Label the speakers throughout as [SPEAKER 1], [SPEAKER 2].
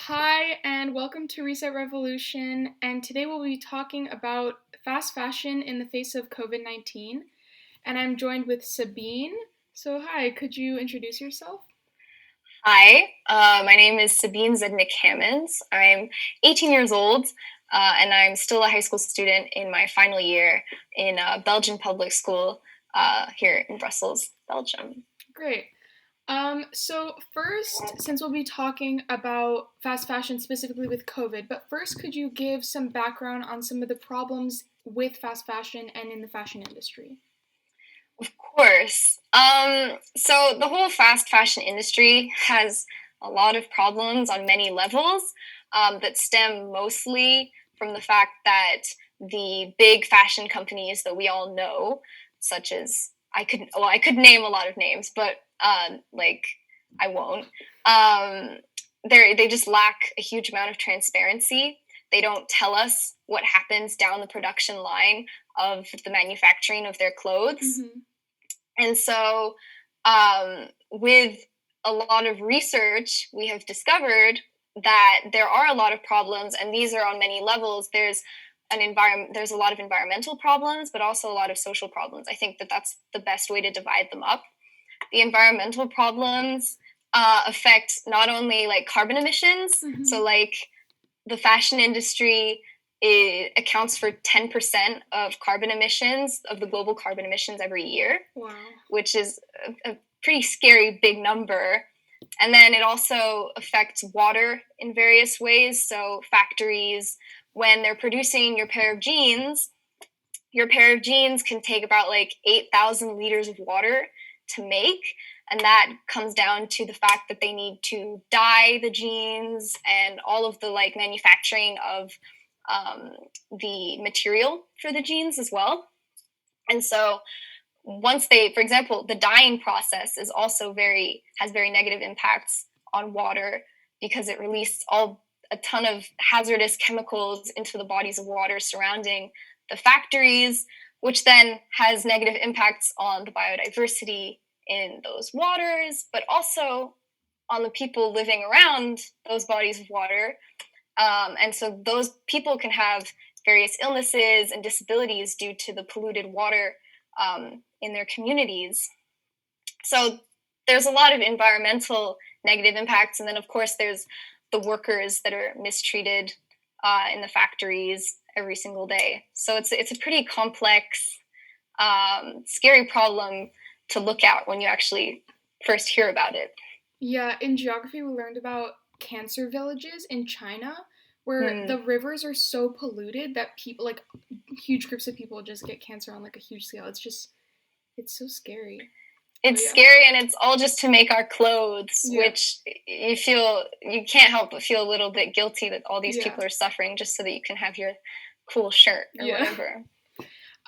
[SPEAKER 1] Hi, and welcome to Reset Revolution. And today we'll be talking about fast fashion in the face of COVID-19. And I'm joined with Sabine. So, hi, could you introduce yourself?
[SPEAKER 2] Hi, my name is Sabine Zednik-Hammonds. I'm 18 years old, and I'm still a high school student in my final year in Belgian public school here in Brussels, Belgium.
[SPEAKER 1] Great. So first, since we'll be talking about fast fashion specifically with COVID, but first, could you give some background on some of the problems with fast fashion and in the fashion industry?
[SPEAKER 2] Of course. So the whole fast fashion industry has a lot of problems on many levels that stem mostly from the fact that the big fashion companies that we all know, such as I could name a lot of names, but like I won't. Um, they just lack a huge amount of transparency. They don't tell us what happens down the production line of the manufacturing of their clothes.
[SPEAKER 1] Mm-hmm.
[SPEAKER 2] And so, with a lot of research, we have discovered that there are a lot of problems, and these are on many levels. There's a lot of environmental problems, but also a lot of social problems. I think that that's the best way to divide them up. The environmental problems affect not only like carbon emissions,
[SPEAKER 1] Mm-hmm.
[SPEAKER 2] so like the fashion industry, it accounts for 10% of carbon emissions, of the global carbon emissions every year,
[SPEAKER 1] Wow.
[SPEAKER 2] which is a pretty scary big number. And then it also affects water in various ways. So factories, when they're producing your pair of jeans can take about like 8,000 liters of water to make. And that comes down to the fact that they need to dye the jeans and all of the like manufacturing of um, the material for the jeans as well. And so for example, the dyeing process is also has very negative impacts on water because it releases a ton of hazardous chemicals into the bodies of water surrounding the factories, which then has negative impacts on the biodiversity in those waters, but also on the people living around those bodies of water. And so those people can have various illnesses and disabilities due to the polluted water in their communities. So there's a lot of environmental negative impacts. And then, of course, there's the workers that are mistreated in the factories every single day. So it's a pretty complex, scary problem to look at when you actually first hear about it.
[SPEAKER 1] Yeah, in geography, we learned about cancer villages in China where
[SPEAKER 2] Hmm.
[SPEAKER 1] the rivers are so polluted that people, like huge groups of people, just get cancer on like a huge scale. It's so scary. But
[SPEAKER 2] It's
[SPEAKER 1] yeah,
[SPEAKER 2] scary, and it's all just to make our clothes,
[SPEAKER 1] yeah,
[SPEAKER 2] which you can't help but feel a little bit guilty that all these
[SPEAKER 1] yeah,
[SPEAKER 2] people are suffering just so that you can have your cool shirt or
[SPEAKER 1] yeah.
[SPEAKER 2] whatever.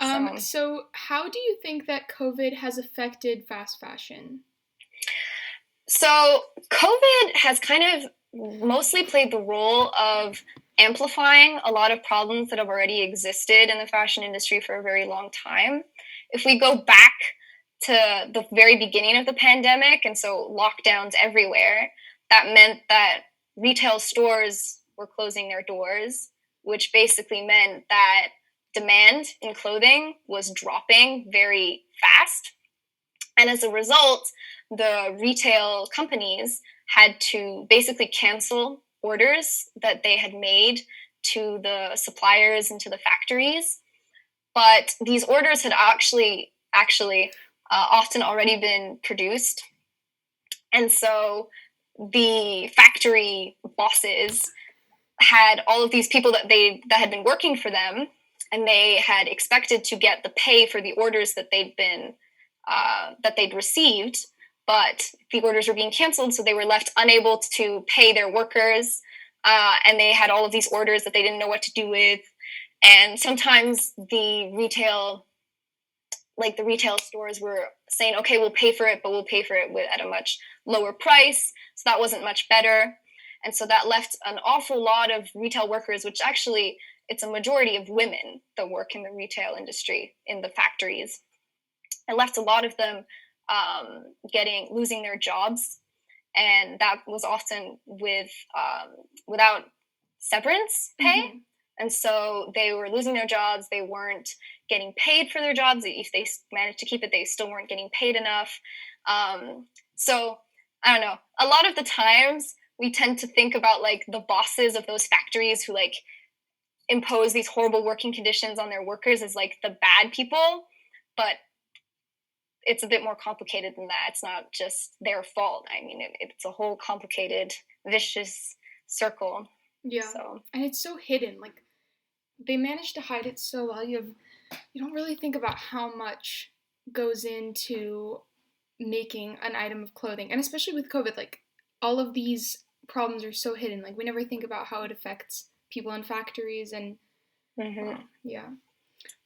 [SPEAKER 2] So,
[SPEAKER 1] So how do you think that COVID has affected fast fashion?
[SPEAKER 2] so COVID has kind of mostly played the role of amplifying a lot of problems that have already existed in the fashion industry for a very long time. If we go back to the very beginning of the pandemic, and so lockdowns everywhere, that meant that retail stores were closing their doors, which basically meant that demand in clothing was dropping very fast. And as a result, the retail companies had to basically cancel orders that they had made to the suppliers and to the factories. But these orders had actually often already been produced, and so the factory bosses had all of these people that had been working for them, and they had expected to get the pay for the orders that they'd received, but the orders were being canceled, so they were left unable to pay their workers, and they had all of these orders that they didn't know what to do with. And sometimes the retail stores were saying, okay, we'll pay for it, but we'll pay for it at a much lower price. So that wasn't much better. And so that left an awful lot of retail workers, which actually it's a majority of women that work in the retail industry in the factories. It left a lot of them losing their jobs. and that was often without severance pay.
[SPEAKER 1] Mm-hmm.
[SPEAKER 2] And so they were losing their jobs. They weren't getting paid for their jobs. If they managed to keep it, they still weren't getting paid enough. So I don't know. A lot of the times we tend to think about like the bosses of those factories who like impose these horrible working conditions on their workers as like the bad people, but it's a bit more complicated than that. It's not just their fault. I mean, it's a whole complicated, vicious circle.
[SPEAKER 1] Yeah.
[SPEAKER 2] So
[SPEAKER 1] And it's so hidden. Like they managed to hide it so well. You don't really think about how much goes into making an item of clothing. And especially with COVID, like all of these problems are so hidden. Like we never think about how it affects people in factories and
[SPEAKER 2] mhm.
[SPEAKER 1] yeah.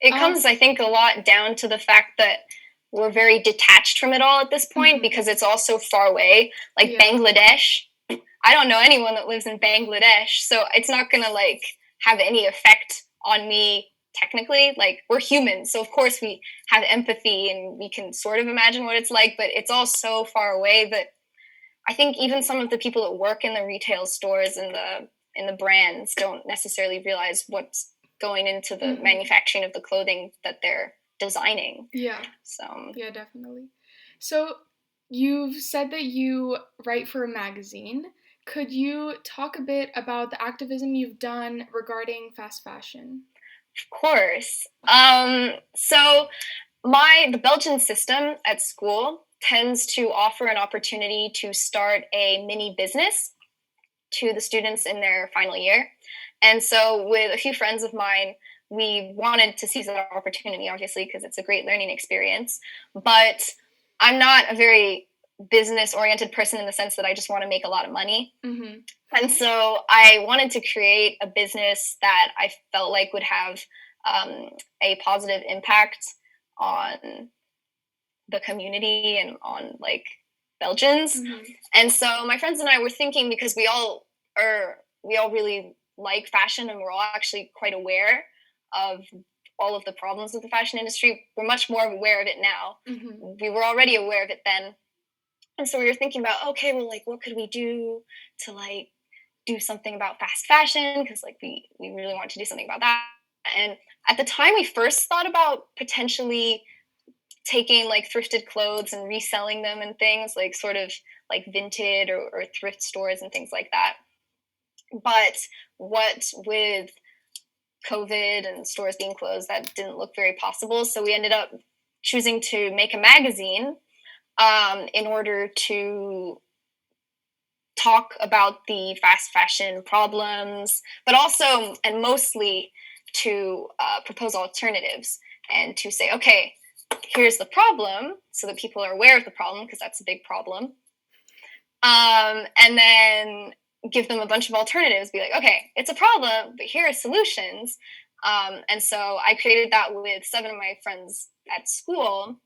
[SPEAKER 2] It comes, I think, a lot down to the fact that we're very detached from it all at this point
[SPEAKER 1] Mm-hmm.
[SPEAKER 2] because it's all so far away. Like
[SPEAKER 1] Yeah.
[SPEAKER 2] Bangladesh, I don't know anyone that lives in Bangladesh, so it's not gonna like have any effect on me technically. Like we're humans, so of course we have empathy and we can sort of imagine what it's like, but it's all so far away that I think even some of the people that work in the retail stores and the brands don't necessarily realize what's going into the
[SPEAKER 1] Mm-hmm.
[SPEAKER 2] manufacturing of the clothing that they're designing.
[SPEAKER 1] Yeah.
[SPEAKER 2] So
[SPEAKER 1] Yeah, definitely. So you've said that you write for a magazine. Could you talk a bit about the activism you've done regarding fast fashion?
[SPEAKER 2] of course. So the Belgian system at school tends to offer an opportunity to start a mini business to the students in their final year. And so, with a few friends of mine, we wanted to seize that opportunity, obviously, because it's a great learning experience. But I'm not a very business oriented person in the sense that I just want to make a lot of money.
[SPEAKER 1] Mm-hmm.
[SPEAKER 2] And so, I wanted to create a business that I felt like would have a positive impact on the community and on like Belgians.
[SPEAKER 1] Mm-hmm.
[SPEAKER 2] And so my friends and I were thinking because we all really like fashion and we're all actually quite aware of all of the problems with the fashion industry. We're much more aware of it now.
[SPEAKER 1] Mm-hmm.
[SPEAKER 2] We were already aware of it then. And so we were thinking about, okay, well, like, what could we do to like do something about fast fashion? Because like we really want to do something about that. And at the time, we first thought about potentially taking like thrifted clothes and reselling them and things like sort of like Vinted or thrift stores and things like that. But what with COVID and stores being closed, that didn't look very possible. So we ended up choosing to make a magazine in order to talk about the fast fashion problems, but also and mostly to propose alternatives and to say, okay, here's the problem, so that people are aware of the problem because that's a big problem. And then give them a bunch of alternatives. Be like, okay, it's a problem, but here are solutions. And so I created that with 7 of my friends at school,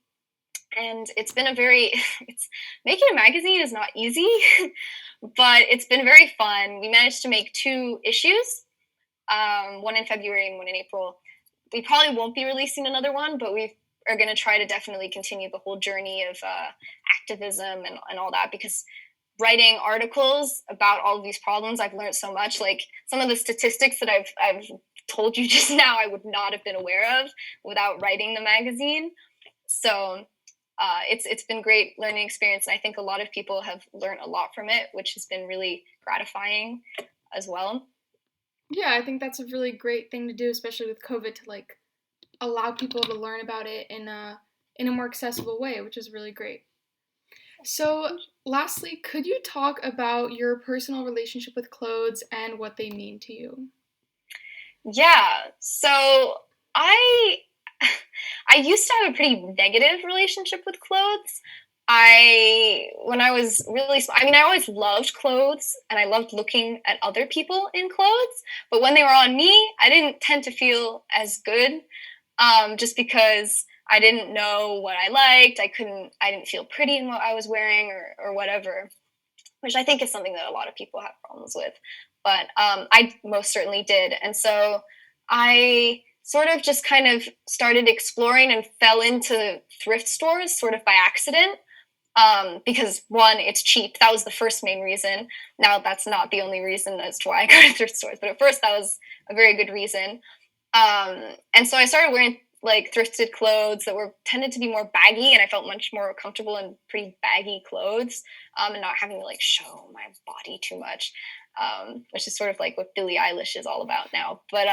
[SPEAKER 2] and it's been a very it's making a magazine is not easy but it's been very fun. We managed to make 2 issues, one in February and one in April. We probably won't be releasing another one, but we are going to try to definitely continue the whole journey of activism and all that, because writing articles about all of these problems, I've learned so much. Like some of the statistics that I've told you just now, I would not have been aware of without writing the magazine. So it's been great learning experience, and I think a lot of people have learned a lot from it, which has been really gratifying as well.
[SPEAKER 1] Yeah, I think that's a really great thing to do, especially with COVID, to like allow people to learn about it in a more accessible way, which is really great. So, lastly, could you talk about your personal relationship with clothes and what they mean to you?
[SPEAKER 2] Yeah. So I I used to have a pretty negative relationship with clothes. When I was really, I mean, I always loved clothes and I loved looking at other people in clothes. But when they were on me, I didn't tend to feel as good, just because I didn't know what I liked. I didn't feel pretty in what I was wearing or whatever, which I think is something that a lot of people have problems with. But I most certainly did. And so I sort of just kind of started exploring and fell into thrift stores sort of by accident. Because one, it's cheap. That was the first main reason. Now that's not the only reason as to why I go to thrift stores, but at first that was a very good reason. And so I started wearing like thrifted clothes that were tended to be more baggy, and I felt much more comfortable in pretty baggy clothes, and not having to like show my body too much, which is sort of like what Billie Eilish is all about now. But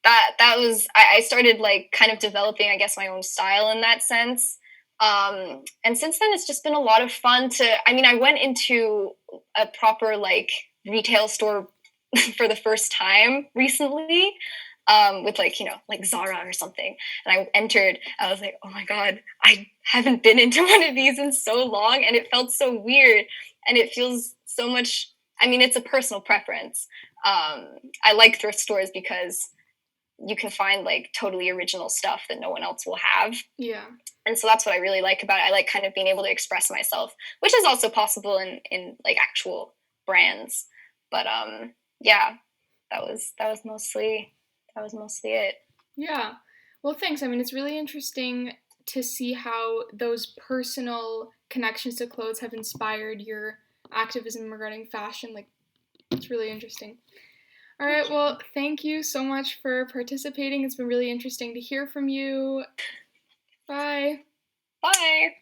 [SPEAKER 2] that was I started like kind of developing, I guess, my own style in that sense. And since then, it's just been a lot of fun to. I mean, I went into a proper like retail store for the first time recently, with like like Zara or something, and I entered. I was like, oh my god, I haven't been into one of these in so long, and it felt so weird, and it feels so much. I mean, it's a personal preference. I like thrift stores because you can find like totally original stuff that no one else will have.
[SPEAKER 1] Yeah.
[SPEAKER 2] And so that's what I really like about it. I like kind of being able to express myself, which is also possible in like actual brands. But yeah, that was mostly it.
[SPEAKER 1] Yeah. Well, thanks. I mean, it's really interesting to see how those personal connections to clothes have inspired your activism regarding fashion. Like, it's really interesting. All right. Well, thank you so much for participating. It's been really interesting to hear from you. Bye.
[SPEAKER 2] Bye.